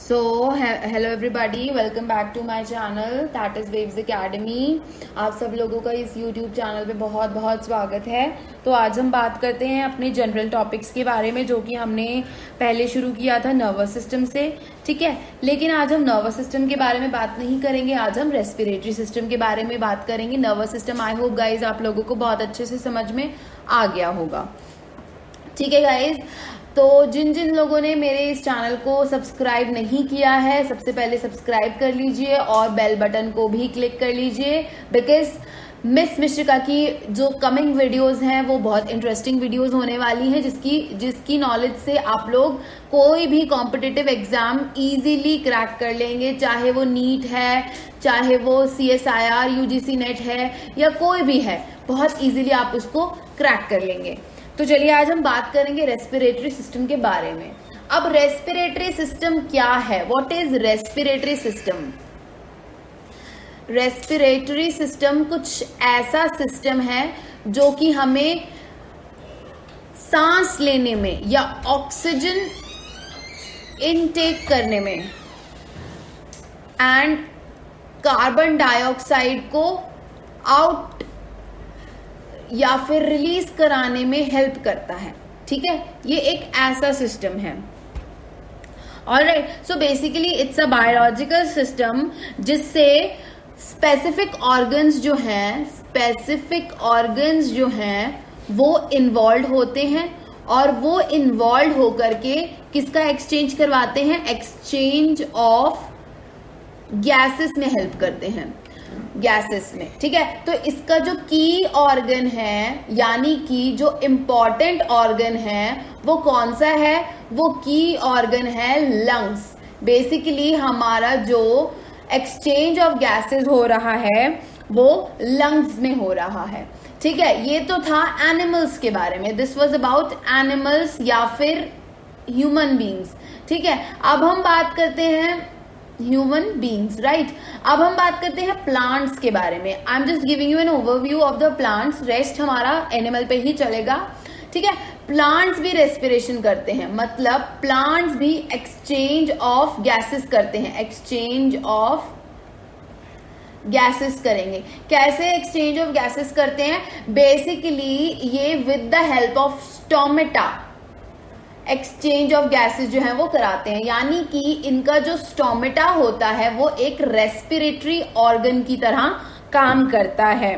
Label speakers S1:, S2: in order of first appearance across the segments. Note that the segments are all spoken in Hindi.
S1: So, hello everybody, welcome back to my channel that is Waves Academy। आप सब लोगों का इस YouTube चैनल पे बहुत बहुत स्वागत है। तो आज हम बात करते हैं अपने जनरल टॉपिक्स के बारे में, जो कि हमने पहले शुरू किया था नर्वस सिस्टम से, ठीक है। लेकिन आज हम नर्वस सिस्टम के बारे में बात नहीं करेंगे, आज हम रेस्पिरेटरी सिस्टम के बारे में बात करेंगे। Nervous system I hope guys आप लोगों को बहुत अच्छे से समझ में आ गया होगा, ठीक है गाइज। तो जिन जिन लोगों ने मेरे इस चैनल को सब्सक्राइब नहीं किया है, सबसे पहले सब्सक्राइब कर लीजिए और बेल बटन को भी क्लिक कर लीजिए, बिकॉज मिस मिश्रिका की जो कमिंग वीडियोस हैं वो बहुत इंटरेस्टिंग वीडियोस होने वाली हैं, जिसकी नॉलेज से आप लोग कोई भी कॉम्पिटिटिव एग्जाम इजीली क्रैक कर लेंगे, चाहे वो नीट है, चाहे वो CSIR UGC नेट है या कोई भी है, बहुत इजीली आप उसको क्रैक कर लेंगे। तो चलिए आज हम बात करेंगे रेस्पिरेटरी सिस्टम के बारे में। अब रेस्पिरेटरी सिस्टम क्या है? What is respiratory system? Respiratory system कुछ ऐसा सिस्टम है जो कि हमें सांस लेने में या ऑक्सीजन इनटेक करने में एंड कार्बन डाइऑक्साइड को आउट या फिर रिलीज कराने में हेल्प करता है, ठीक है। ये एक ऐसा सिस्टम है। Alright, so basically it's a biological system जिससे स्पेसिफिक ऑर्गन्स जो हैं वो इन्वॉल्व होते हैं और वो इन्वॉल्व होकर के किसका एक्सचेंज करवाते हैं? एक्सचेंज ऑफ गैसेस में हेल्प करते हैं, गैसेस में, ठीक है। तो इसका जो की ऑर्गन है, यानी कि जो इम्पॉर्टेंट ऑर्गन है वो कौन सा है? वो की ऑर्गन है लंग्स। बेसिकली हमारा जो एक्सचेंज ऑफ गैसेस हो रहा है वो लंग्स में हो रहा है, ठीक है। ये तो था एनिमल्स के बारे में, दिस वाज अबाउट एनिमल्स या फिर ह्यूमन बींग्स, ठीक है। अब हम बात करते हैं ह्यूमन बींग्स, राइट। अब हम बात करते हैं प्लांट्स के बारे में। I am just giving you an overview of the plants, rest हमारा एनिमल पे ही चलेगा, ठीक है। प्लांट्स भी रेस्पिरेशन करते हैं, मतलब प्लांट्स भी एक्सचेंज ऑफ गैसेस करते हैं, एक्सचेंज ऑफ गैसेस करेंगे। कैसे एक्सचेंज ऑफ गैसेस करते हैं? बेसिकली ये with the help of stomata exchange of gases जो है वो कराते हैं, यानी कि इनका जो स्टोमेटा होता है वो एक रेस्पिरेटरी ऑर्गन की तरह काम करता है,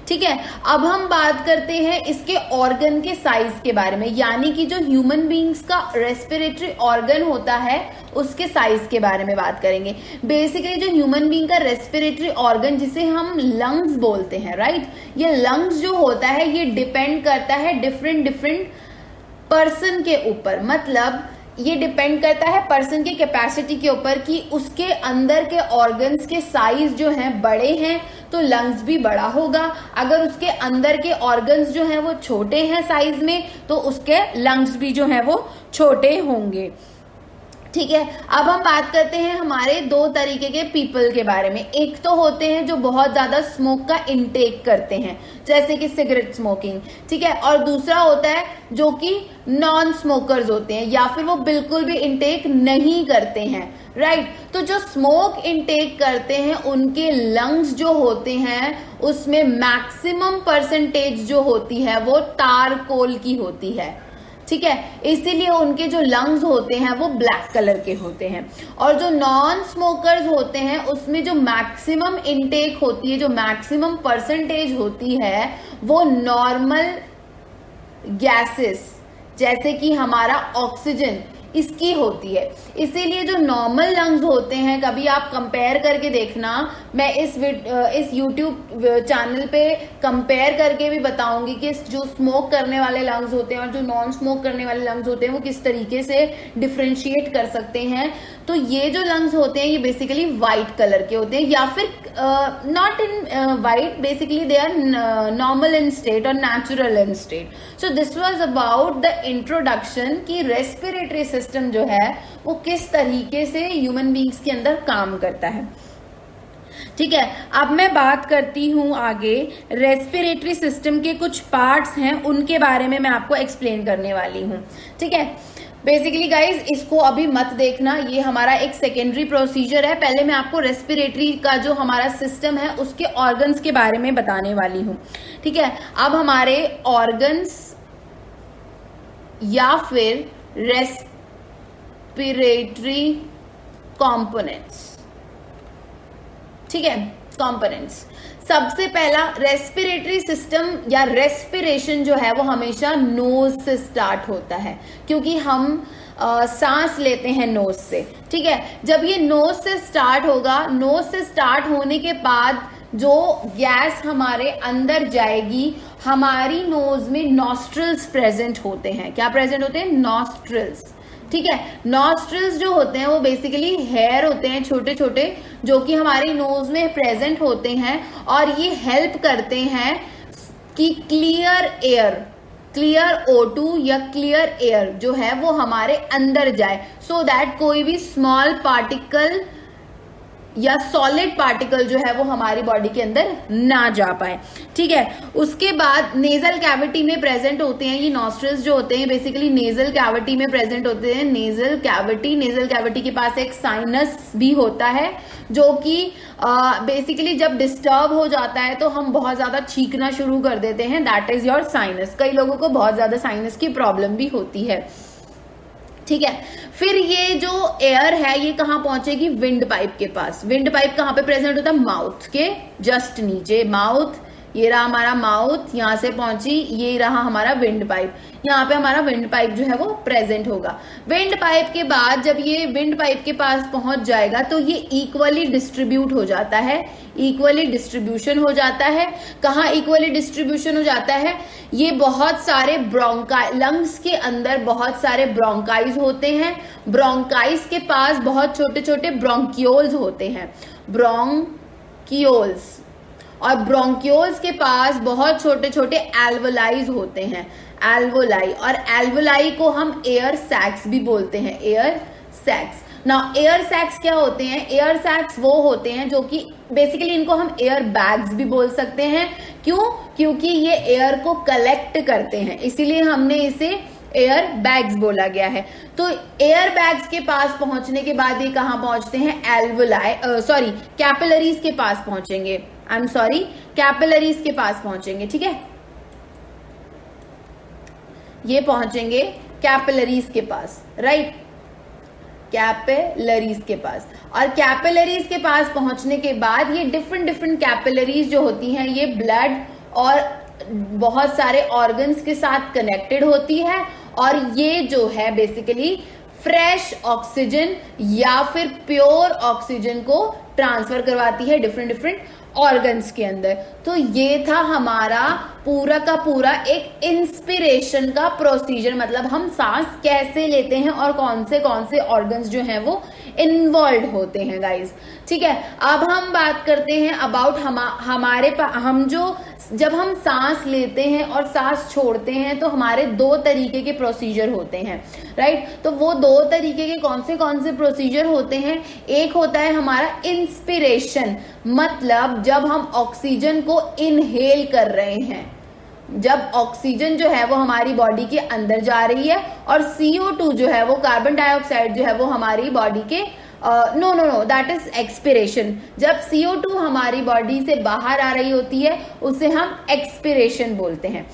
S1: ठीक है। अब हम बात करते हैं इसके ऑर्गन के साइज के बारे में, यानी कि जो ह्यूमन बींग्स का रेस्पिरेटरी ऑर्गन होता है उसके साइज के बारे में बात करेंगे। बेसिकली जो ह्यूमन बींग का रेस्पिरेटरी ऑर्गन जिसे हम लंग्स बोलते हैं, राइट, ये लंग्स जो होता है ये डिपेंड करता है डिफरेंट पर्सन के ऊपर, मतलब ये डिपेंड करता है पर्सन की कैपेसिटी के ऊपर कि उसके अंदर के ऑर्गन्स के साइज जो हैं बड़े हैं तो लंग्स भी बड़ा होगा, अगर उसके अंदर के ऑर्गन्स जो हैं वो छोटे हैं साइज में तो उसके लंग्स भी जो हैं वो छोटे होंगे, ठीक है। अब हम बात करते हैं हमारे दो तरीके के पीपल के बारे में। एक तो होते हैं जो बहुत ज्यादा स्मोक का इनटेक करते हैं, जैसे कि सिगरेट स्मोकिंग, ठीक है, और दूसरा होता है जो कि नॉन स्मोकर्स होते हैं या फिर वो बिल्कुल भी इनटेक नहीं करते हैं, राइट। तो जो स्मोक इनटेक करते हैं उनके लंग्स जो होते हैं उसमें मैक्सिमम परसेंटेज जो होती है वो तारकोल की होती है, ठीक है। इसीलिए उनके जो लंग्स होते हैं वो ब्लैक कलर के होते हैं। और जो नॉन स्मोकर्स होते हैं उसमें जो मैक्सिमम इनटेक होती है, जो मैक्सिमम परसेंटेज होती है वो नॉर्मल गैसेस जैसे कि हमारा ऑक्सीजन इसकी होती है। इसीलिए जो नॉर्मल लंग्स होते हैं, कभी आप कंपेयर करके देखना, मैं इस YouTube चैनल पे कंपेयर करके भी बताऊंगी कि जो स्मोक करने वाले लंग्स होते हैं और जो नॉन स्मोक करने वाले लंग्स होते हैं वो किस तरीके से डिफरेंशिएट कर सकते हैं। तो ये जो लंग्स होते हैं ये बेसिकली व्हाइट कलर के होते हैं, या फिर not in white, basically they are normal in state और natural in state. So this was about the introduction कि रेस्पिरेटरी सिस्टम जो है वो किस तरीके से ह्यूमन बींग्स के अंदर काम करता है, ठीक है। अब मैं बात करती हूं आगे रेस्पिरेटरी सिस्टम के कुछ पार्ट्स हैं उनके बारे में मैं आपको एक्सप्लेन करने वाली हूं, ठीक है। बेसिकली गाइज इसको अभी मत देखना, ये हमारा एक सेकेंडरी प्रोसीजर है। पहले मैं आपको रेस्पिरेटरी का जो हमारा सिस्टम है उसके ऑर्गन्स के बारे में बताने वाली हूं, ठीक है। अब हमारे ऑर्गन्स या फिर रेस्पिरेटरी कंपोनेंट्स, ठीक है, कंपोनेंट्स। सबसे पहला रेस्पिरेटरी सिस्टम या रेस्पिरेशन जो है वो हमेशा नोज से स्टार्ट होता है, क्योंकि हम सांस लेते हैं नोज से, ठीक है। जब ये नोज से स्टार्ट होगा, नोज से स्टार्ट होने के बाद जो गैस हमारे अंदर जाएगी, हमारी नोज में नॉस्ट्रिल्स प्रेजेंट होते हैं। क्या प्रेजेंट होते हैं? नॉस्ट्रिल्स, ठीक है। नॉस्ट्रिल्स जो होते हैं वो बेसिकली हेयर होते हैं छोटे छोटे, जो कि हमारी नोज में प्रेजेंट होते हैं और ये हेल्प करते हैं कि क्लियर O2 या क्लियर एयर जो है वो हमारे अंदर जाए, सो दैट कोई भी स्मॉल पार्टिकल या सॉलिड पार्टिकल जो है वो हमारी बॉडी के अंदर ना जा पाए, ठीक है। उसके बाद नेजल कैविटी में प्रेजेंट होते हैं ये नॉस्ट्रिल्स जो होते हैं, बेसिकली नेजल कैविटी में प्रेजेंट होते हैं। नेजल कैविटी के पास एक साइनस भी होता है, जो कि बेसिकली जब डिस्टर्ब हो जाता है तो हम बहुत ज्यादा छींकना शुरू कर देते हैं, दैट इज योर साइनस। कई लोगों को बहुत ज्यादा साइनस की प्रॉब्लम भी होती है, ठीक है। फिर ये जो एयर है ये कहां पहुंचेगी? विंड पाइप के पास। विंड पाइप कहां पे प्रेजेंट होता है? माउथ के जस्ट नीचे। माउथ, ये रहा हमारा माउथ, यहां से पहुंची, ये रहा हमारा विंड पाइप। यहाँ पे हमारा विंड पाइप जो है वो प्रेजेंट होगा। विंड पाइप के बाद जब ये विंड पाइप के पास पहुंच जाएगा तो ये इक्वली डिस्ट्रीब्यूट हो जाता है, इक्वली डिस्ट्रीब्यूशन हो जाता है। कहाँ इक्वली डिस्ट्रीब्यूशन हो जाता है? ये बहुत सारे लंग्स के अंदर बहुत सारे ब्रोंकाइज होते हैं। ब्रोंकाइज के पास बहुत छोटे छोटे ब्रोंक्यूल्स होते हैं, ब्रोंक्यूल्स। और ब्रोंक्यूल्स के पास बहुत छोटे छोटे एल्वोलाइज होते हैं, एल्वोलाई। और एल्वोलाई को हम एयर सैक्स भी बोलते हैं, air sacs. Now air sacs क्या होते हैं? एयर सैक्स वो होते हैं जो कि बेसिकली इनको हम एयर बैग्स भी बोल सकते हैं। क्यों? क्योंकि ये एयर को कलेक्ट करते हैं, इसीलिए हमने इसे एयर बैग्स बोला गया है। तो एयर बैग्स के पास पहुंचने के बाद ये कहां पहुंचते हैं? एल्वोलाई, सॉरी, कैपिलरीज के पास पहुंचेंगे। आई एम सॉरी, कैपिलरीज के पास पहुंचेंगे, ठीक है। ये पहुंचेंगे कैपिलरीज के पास, राइट, कैपिलरीज के पास। और कैपिलरीज के पास पहुंचने के बाद ये डिफरेंट कैपिलरीज जो होती हैं ये ब्लड और बहुत सारे ऑर्गन्स के साथ कनेक्टेड होती है, और ये जो है बेसिकली फ्रेश ऑक्सीजन या फिर प्योर ऑक्सीजन को ट्रांसफर करवाती है डिफरेंट ऑर्गन्स के अंदर। तो ये था हमारा पूरा का पूरा एक इंस्पिरेशन का प्रोसीजर, मतलब हम सांस कैसे लेते हैं और कौन से ऑर्गन्स जो हैं वो इन्वॉल्व होते हैं गाइस, ठीक है। अब हम बात करते हैं अबाउट हम जो जब हम सांस लेते हैं और सांस छोड़ते हैं तो हमारे दो तरीके के प्रोसीजर होते हैं, राइट। तो वो दो तरीके के कौन से प्रोसीजर होते हैं? एक होता है हमारा इंस्पिरेशन, मतलब जब हम ऑक्सीजन को इनहेल कर रहे हैं, जब ऑक्सीजन जो है वो हमारी बॉडी के अंदर जा रही है, और CO2 जो है वो कार्बन डाइऑक्साइड जो है वो हमारी बॉडी के नो दैट इज एक्सपिरेशन। जब CO2 हमारी बॉडी से बाहर आ रही होती है उसे हम एक्सपिरेशन बोलते हैं।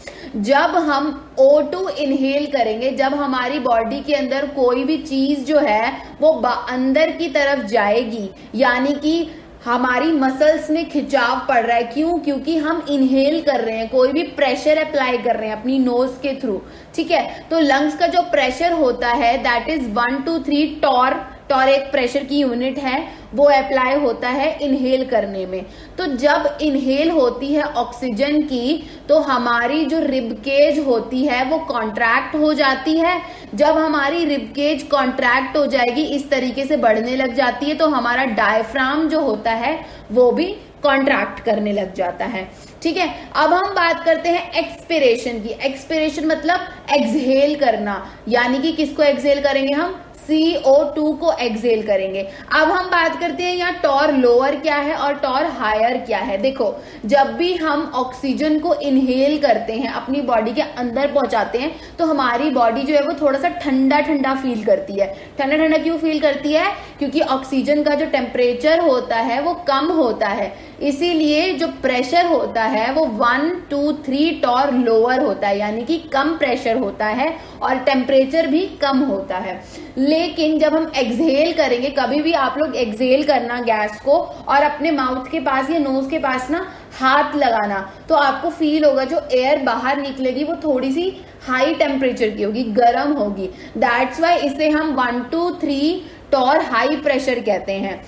S1: जब हम O2 इनहेल करेंगे, जब हमारी बॉडी के अंदर कोई भी चीज जो है वो अंदर की तरफ जाएगी, यानी कि हमारी मसल्स में खिंचाव पड़ रहा है, क्यों? क्योंकि हम इनहेल कर रहे हैं, कोई भी प्रेशर अप्लाई कर रहे हैं अपनी नोज के थ्रू, ठीक है। तो लंग्स का जो प्रेशर होता है दैट इज 1 2 3 टॉर एक प्रेशर की यूनिट है, वो अप्लाई होता है इनहेल करने में। तो जब इनहेल होती है ऑक्सीजन की तो हमारी जो रिबकेज होती है वो कॉन्ट्रैक्ट हो जाती है। जब हमारी रिबकेज कॉन्ट्रैक्ट हो जाएगी, इस तरीके से बढ़ने लग जाती है, तो हमारा डायफ्राम जो होता है वो भी कॉन्ट्रैक्ट करने लग जाता है, ठीक है। अब हम बात करते हैं एक्सपिरेशन की। एक्सपिरेशन मतलब एक्सहेल करना, यानी कि किसको एक्सहेल करेंगे हम? CO2 को एक्सेल करेंगे। अब हम बात करते हैं यहाँ टॉर लोअर क्या है और टॉर हायर क्या है। देखो, जब भी हम ऑक्सीजन को इनहेल करते हैं, अपनी बॉडी के अंदर पहुंचाते हैं, तो हमारी बॉडी जो है वो थोड़ा सा ठंडा ठंडा फील करती है। ठंडा ठंडा क्यों फील करती है? क्योंकि ऑक्सीजन का जो टेम्परेचर होता है वो कम होता है, इसीलिए जो प्रेशर होता है वो 1 2 3 टॉर लोअर होता है, यानी कि कम प्रेशर होता है और टेम्परेचर भी कम होता है। लेकिन जब हम एक्सहेल करेंगे, कभी भी आप लोग एक्सहेल करना गैस को और अपने माउथ के पास या नोज के पास ना हाथ लगाना, तो आपको फील होगा जो एयर बाहर निकलेगी वो थोड़ी सी हाई टेम्परेचर की होगी, गर्म होगी। दैट्स वाई इसे हम 1 2 3 टॉर हाई प्रेशर कहते हैं,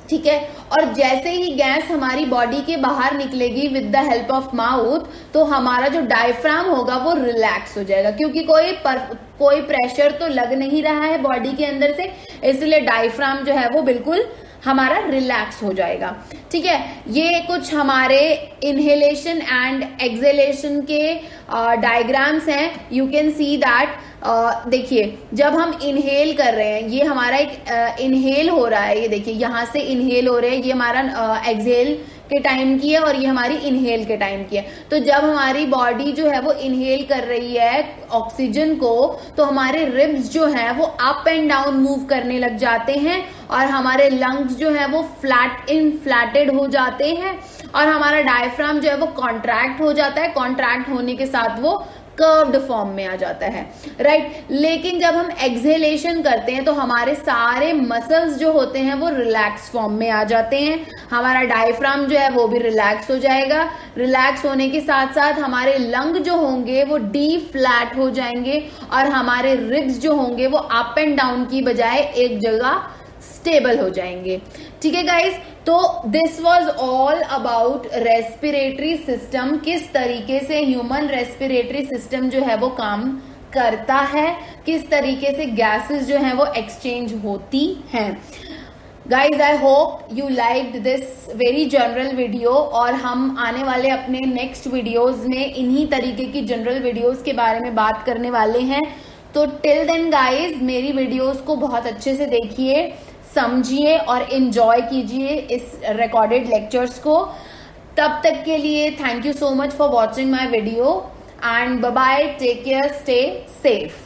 S1: ठीक है। और जैसे ही गैस हमारी बॉडी के बाहर निकलेगी with the help of mouth, तो हमारा जो डायफ्राम होगा वो रिलैक्स हो जाएगा, क्योंकि कोई प्रेशर तो लग नहीं रहा है बॉडी के अंदर से, इसलिए डायफ्राम जो है वो बिल्कुल हमारा रिलैक्स हो जाएगा, ठीक है। ये कुछ हमारे इनहेलेशन एंड एक्सहेलेशन के डायग्राम्स हैं। यू कैन सी दैट, देखिए जब हम इनहेल कर रहे हैं, ये हमारा एक इनहेल हो रहा है, ये देखिए यहां से इनहेल हो रहे हैं, ये हमारा एक्सहेल के टाइम की है और ये हमारी इनहेल के टाइम की है। तो जब हमारी बॉडी जो है वो इनहेल कर रही है ऑक्सीजन को, तो हमारे रिब्स जो है वो अप एंड डाउन मूव करने लग जाते हैं और हमारे लंग्स जो है वो फ्लैटेड हो जाते हैं और हमारा डायफ्राम जो है वो कॉन्ट्रैक्ट हो जाता है। कॉन्ट्रैक्ट होने के साथ वो कर्व्ड फॉर्म में आ जाता है, राइट। लेकिन जब हम एक्सहेलेशन करते हैं तो हमारे सारे मसल्स जो होते हैं वो रिलैक्स फॉर्म में आ जाते हैं, हमारा डायफ्राम जो है वो भी रिलैक्स हो जाएगा। रिलैक्स होने के साथ साथ हमारे लंग जो होंगे वो डी फ्लैट हो जाएंगे और हमारे रिब्स जो होंगे वो अप एंड डाउन की बजाय एक जगह स्टेबल हो जाएंगे, ठीक है गाइस। तो this was all about respiratory system, किस तरीके से ह्यूमन रेस्पिरेटरी सिस्टम जो है वो काम करता है, किस तरीके से गैसेस जो है वो एक्सचेंज होती हैं। Guys I hope you liked this very general video, और हम आने वाले अपने नेक्स्ट वीडियोज में इन्हीं तरीके की जनरल वीडियोज के बारे में बात करने वाले हैं। तो टिल देन गाइज मेरी वीडियोज को बहुत अच्छे से देखिए, समझिए और एंजॉय कीजिए इस रिकॉर्डेड लेक्चर्स को। तब तक के लिए thank you so much for watching my video and bye bye, take care, stay safe.